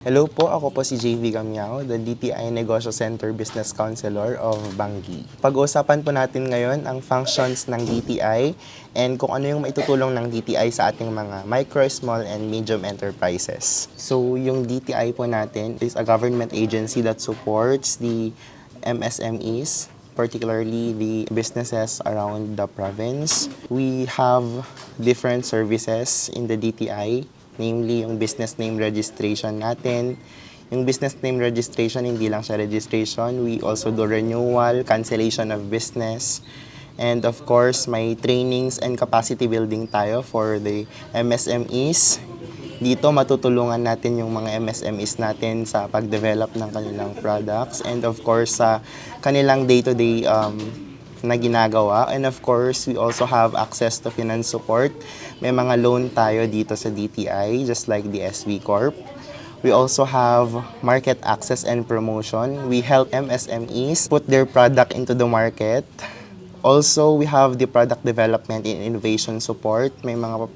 Hello po, ako po si JV Gamiao, the DTI Negosyo Center Business Counselor of Bangi. Pag-uusapan po natin ngayon ang functions ng DTI and kung ano yung maitutulong ng DTI sa ating mga micro, small, and medium enterprises. So, yung DTI po natin is a government agency that supports the MSMEs, particularly the businesses around the province. We have different services in the DTI, namely yung business name registration natin. Yung business name registration, hindi lang siya registration. We also do renewal, cancellation of business. And of course, may trainings and capacity building tayo for the MSMEs. Dito matutulungan natin yung mga MSMEs natin sa pag-develop ng kanilang products. And of course, sa kanilang day-to-day na ginagawa. And of course, we also have access to finance support. May mga loan tayo dito sa DTI, just like the SB Corp. We also have market access and promotion. We help MSMEs put their product into the market. Also, we have the product development and innovation support. May mga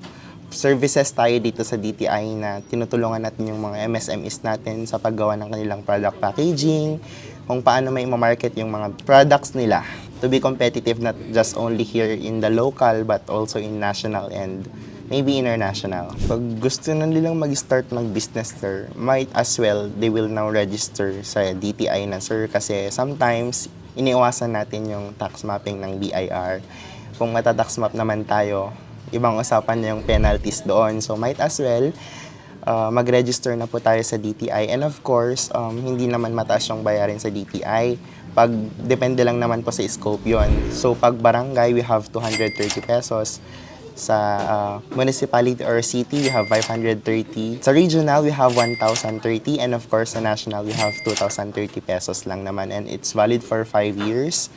services tayo dito sa DTI na tinutulungan natin yung mga MSMEs natin sa paggawa ng kanilang product packaging, kung paano may ma-market yung mga products nila to be competitive not just only here in the local but also in national and maybe international. Pag gusto na nilang mag-start mag-business, sir, might as well they will now register sa DTI na, sir, kasi sometimes iniiwasan natin yung tax mapping ng BIR. Kung mata-tax map naman tayo, ibang usapan na yung penalties doon. So might as well mag-register na po tayo sa DTI. And of course, hindi naman mataas yung bayarin sa DTI. Pag depende lang naman po sa scope yon. So pag barangay, we have 230 pesos. Sa municipality or city, we have 530. Sa regional, we have 1,030. And of course, sa national, we have 2,030 pesos lang naman. And it's valid for 5 years.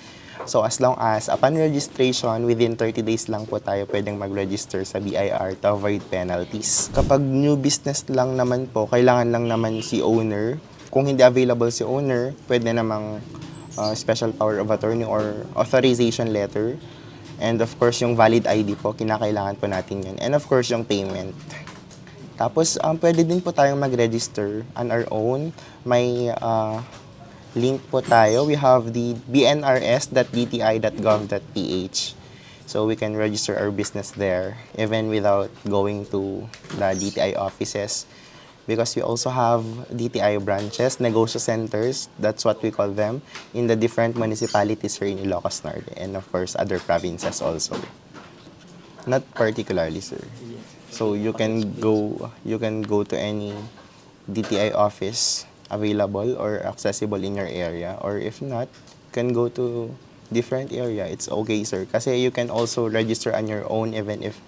So as long as upon registration, within 30 days lang po tayo pwedeng mag-register sa BIR to avoid penalties. Kapag new business lang naman po, kailangan lang naman si owner. Kung hindi available si owner, pwede namang special power of attorney or authorization letter. And of course, yung valid ID po, kinakailangan po natin yun. And of course, yung payment. Tapos, pwede din po tayong mag-register on our own. May link po tayo. We have the bnrs.dti.gov.ph. So, we can register our business there, even without going to the DTI offices. Because we also have DTI branches, negosyo centers, that's what we call them, in the different municipalities here in Ilocos Norte, and of course, other provinces also. Not particularly, sir. So you can go to any DTI office available or accessible in your area, or if not, can go to different area. It's okay, sir. Kasi you can also register on your own even if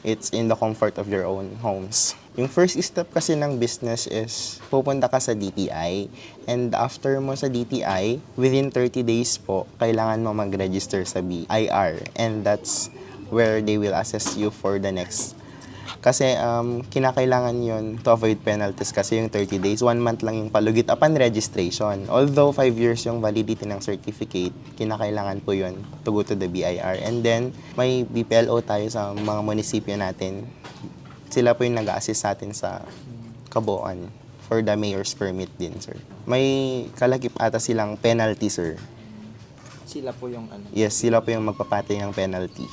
it's in the comfort of your own homes. Yung first step kasi ng business is pupunta ka sa DTI, and after mo sa DTI, within 30 days po, kailangan mo mag-register sa BIR, and that's where they will assess you for the next. Kasi kinakailangan yon to avoid penalties kasi yung 30 days, 1 month lang yung palugit upon registration. Although 5 years yung validity ng certificate, kinakailangan po yun to go to the BIR. And then, may BPLO tayo sa mga munisipyo natin. Sila po yung nag-a-assist sa atin sa kabuuan for the mayor's permit din, sir. May kalakip ata silang penalty, sir. Sila po yung ano? Yes, sila po yung magpapatay ng penalty.